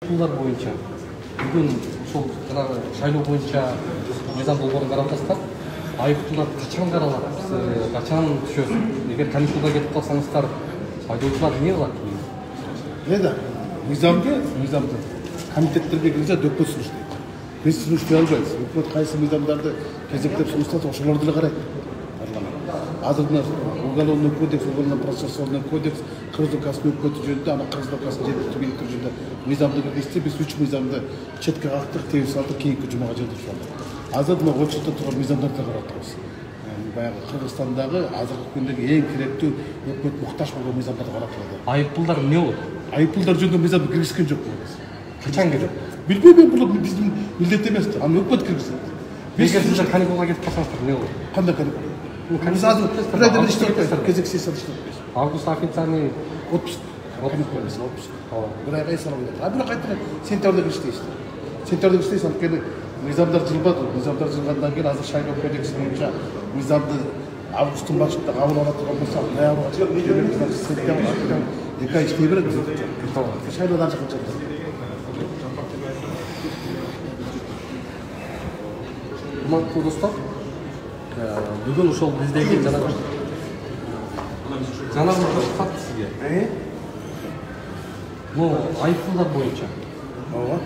Ayıplar boyunca bugün ошол жанагы шайлоо боюнча мыйзам долбоорун карап атасыздар. Айыптуулар качан каралат, качан түшөт? Эгер каникулга кетип калсаңыздар, айдоочулар эмне кылат? Эда мыйзамды комитеттерге кирсе дөкпөт сунуштайт. Биз сунуштай албайбыз. Өкмөт кайсы мыйзамдарды кезектеп сунуштаса ошолорду эле карайт. Азыр мына уголовный кодекс, уголовно-процессуальный кодекс, кыргыз өлкөсүнүн өкмөтү жөнүндө, ана кыргыз өлкөсүнүн жергиликтүү бийликтери жөнүндө мыйзамды киргизсе, биз 3 мыйзамды четке кактык, тебип салдык, кийинки жумага жетирип алдык. Азыр мына очокто турган мыйзамдарды карап атабыз. Баягы Кыргызстандагы азыркы күндөгү эң керектүү өкмөт муктаж болгон мыйзамдарды карап атабыз. Айыппулдар эмне болот? Айыппулдар жөнүндө мыйзамды киргизген жокпуз. Качан керек? Билбейм, бул биздин милдет эмес. Аны өкмөт киргизет. Эгер сиздер каникулга кетип калсаңыздар эмне болот? Кандай каникул? Biz azı bir ayda bir iştirak ettik. Gezek sesler iştirak ettik. Avgust официальный отпуск. Отпуск. Bir ayda insan oluyor. Abi bırak ayda sentabırda geçti işte. Sentabırda geçti sanki kendi mizamlar cılbadı. Mizamlar cılbadan keyin azı şayloo kodeksi boyunca mizamdı Avgust'un başında kabul alatırgan bolsa, noyabr açıp, sentabr açıp, 2 ay iştey berет. Şayloodan çıkınca. Урматтуу достор, бүгүн ошол биздеги жанагы бір хат сизге. Айыппулдар боюнча. Ооба.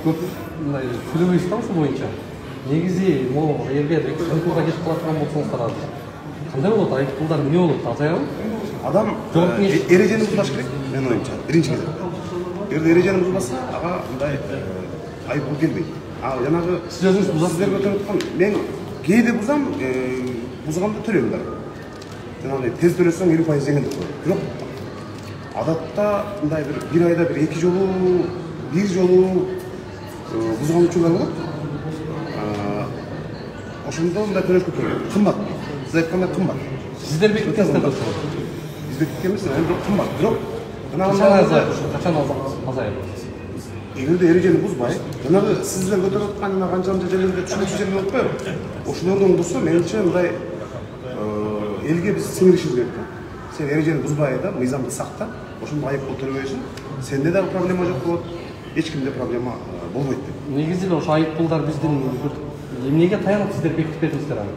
Көп мындай сүйлөбөйсүз да ошол боюнча. Негизи, эгер каникулга кетип калаткан болсоңуздар азыр кандай болот? Айыппулдар эмне болот? Азаябы? Адам эрежени бузбаш керек, менин оюмча. Биринчи кезек. Эгер эрежени бузбаса, ага мындай айыппул келбейт. Жанагы сиз өзүңүз бузасыз. Сиздер көтөрүп аткан мен кээде бузам, бузганда төлөйм да. Жанагы тез төлөсөң 50% жеңилдик болот. Бирок адатта мындай бир айда бир жолу бузган учурлар болот. Ошондо мындай төлөшкө керек. Кымбат. Сиз айткандай кымбат. Сиздер бекиткенсиздер болсо. Биз бекиткенбиз, эми кымбат. Бирок качан азайып? Эгерде эрежени бузбай, жанагы сиздер көтөрүп аткан канча жерлерде түшүнүксүз жер болуп коёбу. Ошолордон бурса, менимче мындай элге биз сиңиришибиз керек. Сен эрежени бузбай да, мыйзамды сакта, ошондо айыппул төлөбөйсүң. Сенде дагы проблема жок болот, эч кимде проблема болбойт деп. Негизи эле ошо айыппулдар биздин эмнеге таянып сиздер бекитип бердиңиздер аны?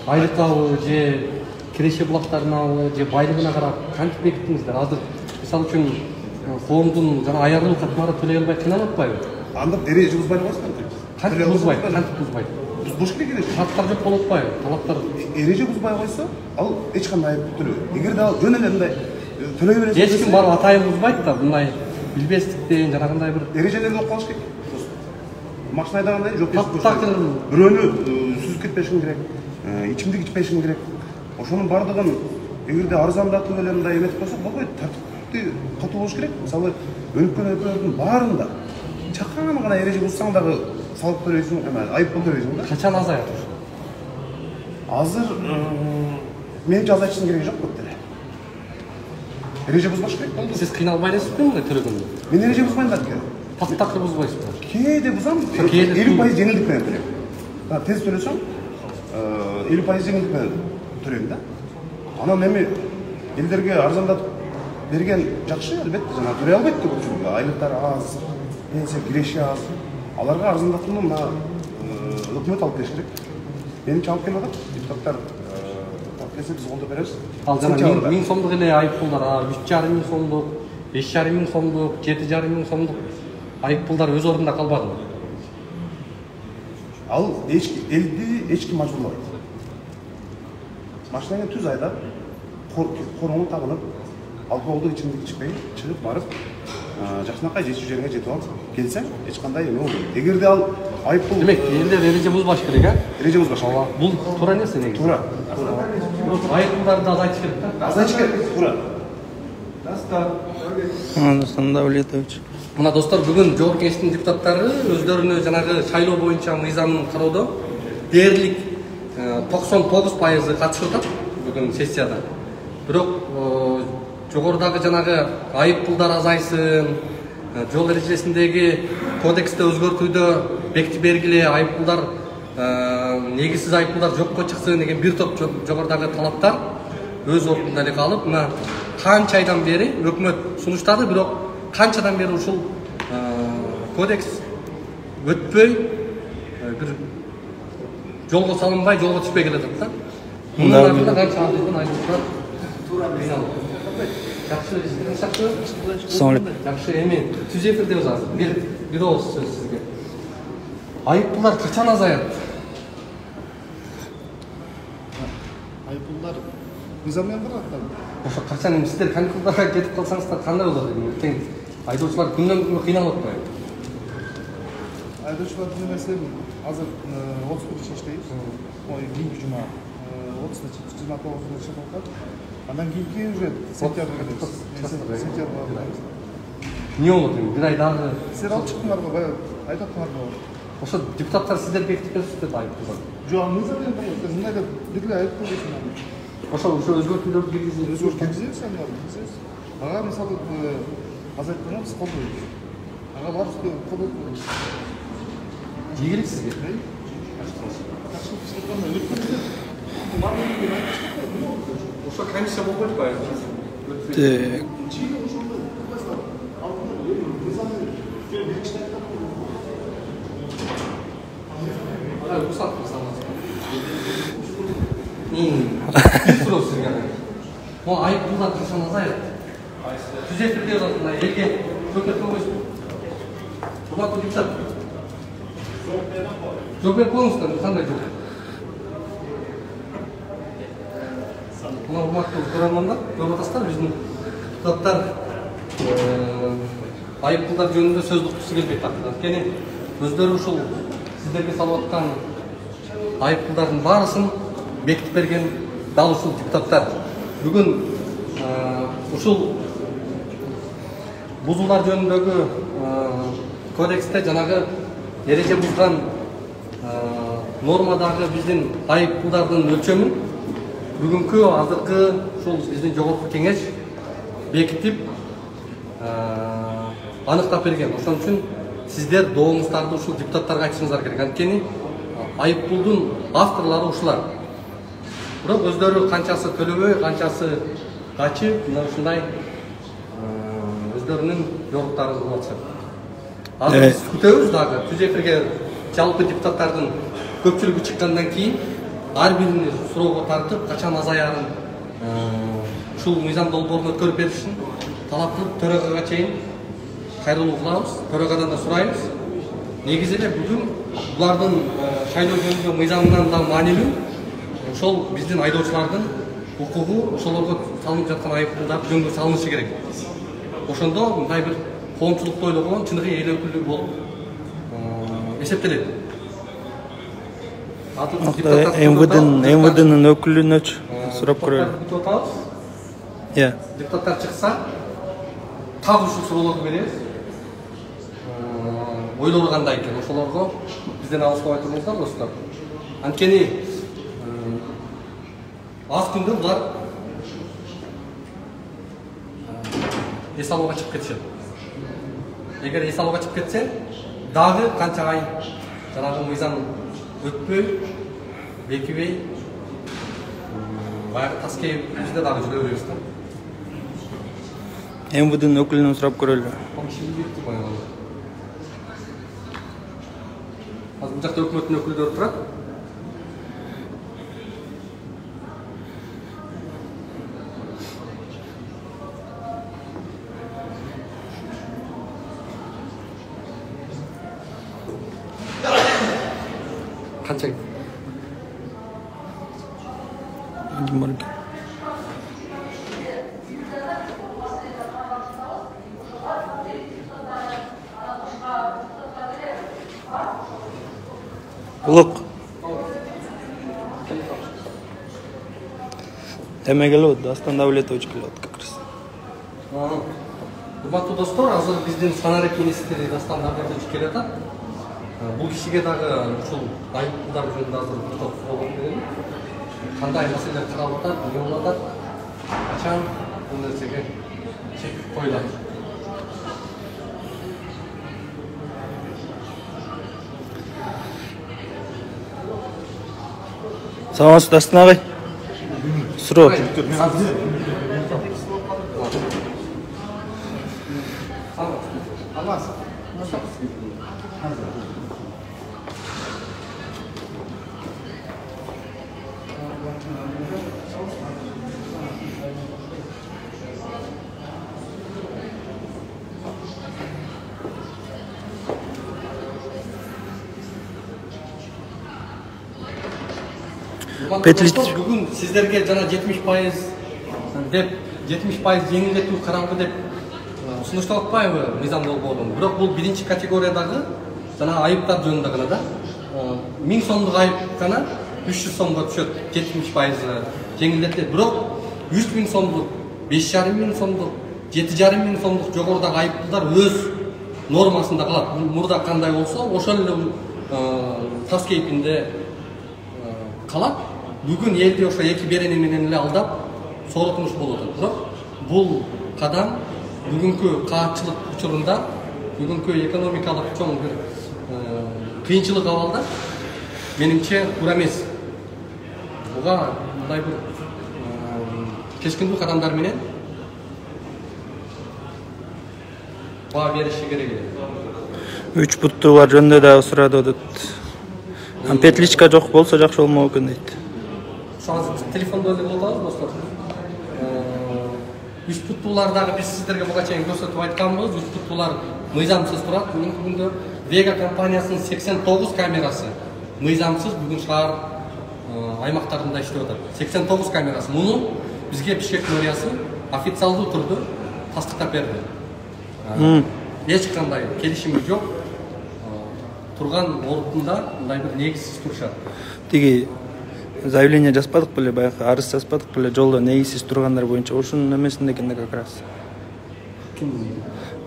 Айлыкабы же киреше булактарынабы же байлыгына карап кантип бекиттиңиздер? Азыр мисалы үчүн коомдун жана аярдын катмары төлөй албай кыйналып атпайбы? Анда эреже бузбай койсуң. Кантип бузбайт? Бузбош керек эле. Шарттар жок болуп атпайбы? Талаптар эреже бузбай койсо, ал эч кандай айыппул төлөбөйт. Эгерде ал жөн эле мындай төлөй бересиң. Эч ким барып атайын бузбайт да, мындай билбестиктен жана кандай бир эрежелерди окуп калыш керек. Машина айдаганда жок такыр бирөөнү сүзүп кетпешиң керек, ичимдик ичпешиң керек. Ошонун бардыгын эгерде арзандатып эле мындай эметип койсок болбойт. Катуу болуш керек. Мисалы, өнүккөн өлкөлөрдүн баарында чакан гана эреже бузсаң дагы салык төлөйсүң, айыппул төлөйсүң да. качан азаят? Азыр менимче азайтыштын кереги жок көп деле. Эреже бузбаш керек болду. Сиз кыйналбай элесизби мындай төлөгөндө? Мен эреже бузбайм да. Такыр бузбайсызбы? Кээде бузам, 50% жеңилдик менен төлөйм. Тез төлөсөм, 50% жеңилдик менен төлөйм да. Анан эми элдерге арзандатып берген жакшы, албетте, жана төлөй албайт деп көпчүлүгү. Айлыктар аз, пенсия киреше аз. Аларга арзандатууну мына өкмөт алып келиш керек. Менимче алып келип атат. Депутаттар алып келсе биз колдоп беребиз. Ал жана 1000 сомдук эле айыппулдар, 3,5 сомдук, 5,5 сомдук, 7,5 сомдук айыппулдар өз ордунда калбадыбы? Ал элди эч ким мажбурлабайт. Машинаңа түз айдап, коруңу тагынып, алкоголдук ичимдик ичпей, чыгып барып, жакшынакай жетүү жериңе жетип алып келсең, эч кандай эме болбойт. Эгерде ал айыппул, демек, элдер эреже бузбаш керек, Эреже бузбаш керек. Бул туура нерсе негизи. Туура. Айыппулдарды азайтыш керек да. Азайтыш керек, туура. Давлетович. Мына достор, бүгүн Жогорку Кеңештин депутаттары өздөрүнө жанагы шайлоо боюнча мыйзамын кароодо дээрлик 99% катышып атат бүгүн сессияда. Бирок жогорудагы жанагы айыппулдар азайсын, жол эрежесиндеги кодексти өзгөртүүдө бекитип бергиле, айыппулдар негизсиз айыппулдар жокко чыксын деген бир топ жогорудагы талаптар өз ордунда эле калып, мына канча айдан бери өкмөт сунуштады, бирок канчадан бери ушул кодекс өтпөй бир жолго салынбай, жолго түшпөй келатат да. Мунун артында канча айдоочулар айналып. Жакшы иштеген сактуу. Жакшы эми түз эфирдебиз азыр. Бир ооз сөз сизге. Айыппулдар качан азаят? Айыппулдар мыйзам менен барат. Ошо качан эми сиздер каникулдарга кетип калсаңыздар кандай болот эми? Эртең айдоочулар күндөн күнгө кыйналып атпайбы? Айдоочулар эмесе азыр 31 иштейбиз. Кийинки жума 29-29 иштеп калат. Андан кийинки уже сентябрга келебиз. Сентябрга келебиз. Эмне болот эми? Бир ай дагы Силер алып чыктыңарбы? Баягы айтаттыңарбы? ошо депутаттар сиздер бекитип беришти айыппулдар. Жок, мыйзам менен барат. Мындай деп бир айыппул дейсиң. Ошо өзгөртүүлөрдү киргизип Киргизебиз аны. Ага мисалы азайтканда биз колдойбуз. Ага барыбызды колдойбуз. ийгилик сизге. Ошо комиссия болуп атпайбы? Рұқсат қылсаңыз. Суроо сізге. Ол айыппулдар қашан азаяды? Түзетілді осындай елге көтеріп қойсын. Құрметті депутат. Жоқ беріп қойыңыздар, қандай жоқ? Мына құрметті көрермандар, көріп отырсыздар, біздің депутаттар айыппулдар жөнінде сөз қылғысы келбейді. Өйткені өздері ушул сіздерге салып отқан айыппулдардың барысын бекітіп берген дал ушул депутаттар. Бүгін ушул бузуулар жөнүндөгү кодексте жанагы эреже бузган нормадагы биздин айыппулдардын өлчөмүн бүгүнкү азыркы ушул биздин жогорку кеңеш бекитип аныктап берген. Ошон үчүн сиздер доомуңуздарды ушул депутаттарга айтышыңыздар керек. Анткени айыппулдун авторлору ушулар. Бирок өздөрү канчасы төлөбөй, канчасы качып, мына ушундай өздөрүнүн жоруктарын кылып атышат. Азыр биз күтөбүз дагы түз эфирге жалпы депутаттардын көпчүлүгү чыккандан кийин ар бирини суроого тартып, качан азаярын ушул мыйзам долбоорун өткөрүп беришин талап кылып төрагага чейин кайрылуу кылабыз. Төрагадан да сурайбыз. Негизи эле бүгүн булардын шайлоо жөнүндө мыйзамынан да маанилүү. Ошол биздин айдоочулардын укугу, ошолорго салынып жаткан айыппулдар жөнгө салынышы керек. Ошондо мындай бир коомчулукту ойлогон чыныгы эл өкүлү болуп эсептелет. МВДнын өкүлүнөчү сурап көрөлү. Депутаттар чыкса, так ушул суроолорду беребиз. Ойлору кандай экен, ошолорго бизден алыстабай туруңуздар достор. Анткени аз күндө булар эс алууга чыгып кетишет. Эгер эс алууга чыгып кетсе, дагы канча ай жанагы мыйзам өтпөй, бекибей, баягы тас кээп бизде дагы жүрө беребиз да. МВДнын өкүлүнөн сурап көрөлү. Азыр бул жакта өкмөттүн өкүлдөрү турат. Канча? Улук. Эме келет, Дастан Давлетович келет как раз. Урматтуу достор, азыр биздин санарек министри Дастан Давлетович келет. Бул кишиге дагы ушул айыппулдар жөнүндө азыр токтоп суроо берели. Кандай маселелер каралып атат, эмне болуп атат, качан бул нерсеге чек коюлат. Саламатсыз Дастан агай. Суроо. Бүгін сіздерге жана 70% деп 70% жеңілдетүү каралды деп сунуштап атпайбы мыйзам болбоодун. Бирок бул биринчи категориядагы жана айыптар жөнүндө гана да 1000 сомдук айып гана 300 сомго түшөт, 70% жеңилдетилет. Бирок 3000 сомдук, 5500 сомдук, 7500 сомдук жогорудагы айыптар өз нормасында калат. Мурда кандай болсо, ошол эле тас кейпинде калат. Бүгүн элди ошо эки берени менен эле алдап соротмуш болуп атат. Бирок бул кадам бүгүнкү каатчылык учурунда, бүгүнкү экономикалык чоң бир кыйынчылык абалда менимче туура эмес. Буга мындай бир кескиндүү кадамдар менен баа бериши керек эле. 3 буттуулар жөнүндө дагы сурады деп. Петличка жок болсо жакшы болмок экен дейт. Телефондо эле болуп атабыз достор. 3 буттуулардагы биз сиздерге буга чейин көрсөтүп айтканбыз. 3 буттуулар мыйзамсыз турат. Бүгүнкү күндө Vega компаниясынын 89 камерасы мыйзамсыз бүгүн шаар аймактарында иштеп атат. 89 камерасы. Муну бизге Бишкек мэриясы официалдуу түрдө тастыктап берди. Эч кандай келишимибиз жок. Турган ордунда мындай бир негизсиз турушат. Тиги заявление жазбадык беле, баягы арыз жазбадык беле, жолдо негизсиз тургандар боюнча ушунун эмесинде экен как раз.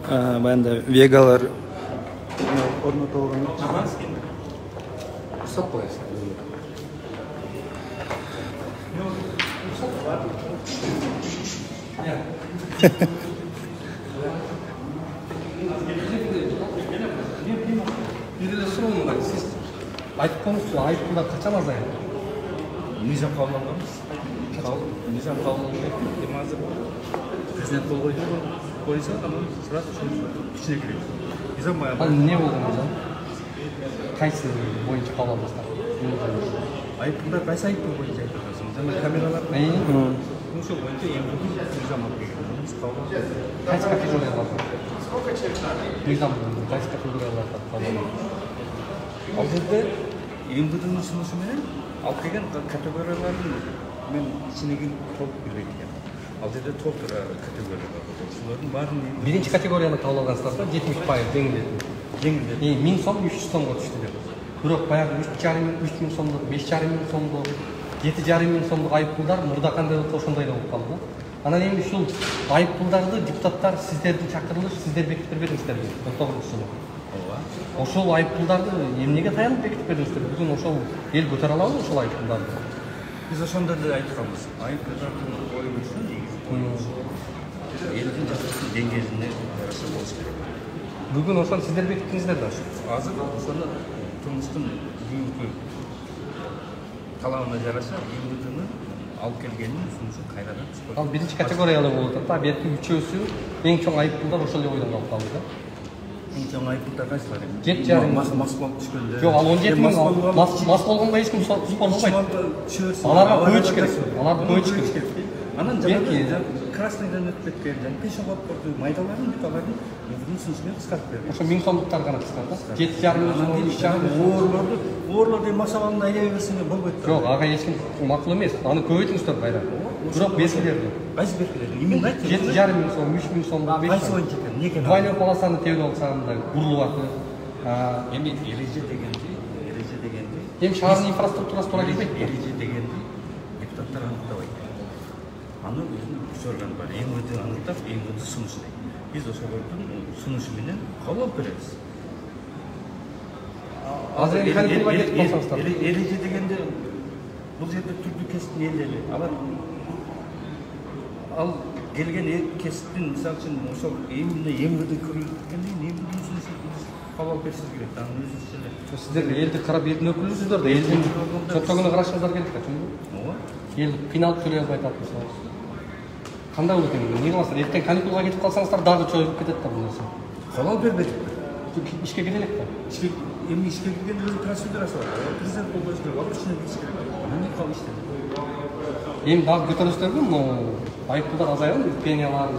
Баягында Вегалар орнотулган. Рұқсат қоясың. Берілі сұрауын бар, сіз айтып қоңыз, айыптылар қачан азайды? Мыйзам кабылданганбыз. Мыйзам кабылданған эми азыр президент кол койсо, анан сразу ичине кирет. Мыйзам баягы. Ал эмне болду мыйзам? Кайсы боюнча кабылдыңыздар? Айыптылар кайсы айыптыл боюнча айтып атасың? Жана камералар. Ошол боюнча эң көп мыйзам алып келген. Кайсы категориялар бар? Мыйзам кайсы категориялар бар? Ал жерде МВДнын сунушу менен алып келген категориялардын мен ичине толук билбейт экен. Ал жерде толук категория бар. Ошолордун баарын Биринчи категорияны кабыл алгансыздар да 70% жеңилдетүү. 1000 сом 300 сомго түштү деп. Бирок баягы 3,5 сомдук, 5,5 сомдук, 7,5 сомдук айыппулдар мурда кандай болсо ошондой болуп калды. Анан эми ушул айыппулдарды депутаттар сиздердин чакырылыш, сиздер бекитип бербедиңиздерби? 19-жылы. Ошол айыппулдарды эмнеге таянып бекитип бердиңиздер? Бүгүн ошол эл көтөрө алабы ошол айыппулдарды? Биз ошондо эле айтканбыз. Айыптылардын коюлушу элдин жашоосунун деңгээлине жараша болуш керек. Бүгүн ошону сиздер бекиттиңиздер да. Азыр ошону турмуштун бүгүнкү талабына жараша МВДнын алып келгенин сунушу кайрадан түшпөйт. Ал биринчи категориялы болуп атат. Берки үчөөсү эң чоң айыппулдар ошол эле ойдон калып калды да. Эң чоң айыппулдар кайсылар эми? 7,5 мас болуп түшкөндө. Жок, ал 17 мас болгонго эч ким спор болбойт. Аларга көйүш керек. Аларды көйүш керек. Анан жана красныйдан өтүп кеткен, жана пешеходдорду майдаларын буталарын өзүнүн сунушу менен кыскартып берди. Ошо 1000 сомдуктар гана кыскарт да. 7,5 сом, 3,5 Оорлорду мас абалында аябай берсеңер болбойт да. Жок, ага эч ким макул эмес. Аны көбөйтүңүздөр кайра. Бирок беркилерди. Кайсы беркилерди? Эмне айтты? 7,5 сом, 3000 сом, 5 Кайсы сом. боюнча экен? Неге? Двойной полосаны тебип алсаңдар, бурулуп атты. Эми эреже дегенди. Эми шаардын инфраструктурасы туура келбейт. Эреже дегенди депутаттар аныктабайт. Аны өзүнүн күч органы бар. МВД аныктап, МВД сунушу дейт. Биз ошолордун сунушу менен кабыл алып беребиз. Азыр эми каникулга кетип калсаңыздар. Эреже дегенде бул жерде түрдүү кесиптин элдери. Алар ал келген кесиптин мисалы үчүн ошол эмне МВД көрүлгөндөн кийин МВД сунушу кабыл алып беришиңиз керек. Анын өзүнчө эле. Сиздер элди карап элдин өкүлүсүздөр да, элдин чоттогуна карашыңыздар керек да, түшүндүңүзбү? Ооба. Ел кыйналып төлөй албай атат мисалы. Кандай болот эми? Эмне кыласыздар? Эртең каникулга кетип калсаңыздар дагы чоюп кетет да бул нерсе. халал бербедик. ишке кирелек да. Эми ишке кирген өзү процедурасы бар. Президент болбош керек, ал ичине кириш керек. Анан не калып иштеди. Эми дагы көтөрүлүштөргө айыппулдар азайган, пениялар.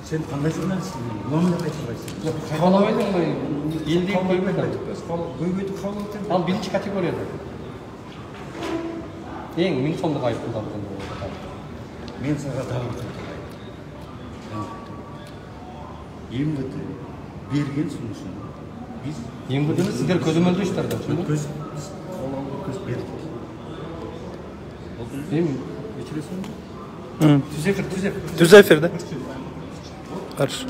Сен кандай журналистсиң? Номер айтпайсың. Кабыл албайдың, элдеги көйбөйт. Көйбөйтү кабыл алып. Ал биринчи категорияда. Эң 1000 сомдук айыппулдар. Мен сага дагы МВД берген сунушун биз МВДны сиздер көзөмөлдөйсүздөр да, түшүндүңбү? көз көз бердик. Эми Түз эфир да. Хорошо.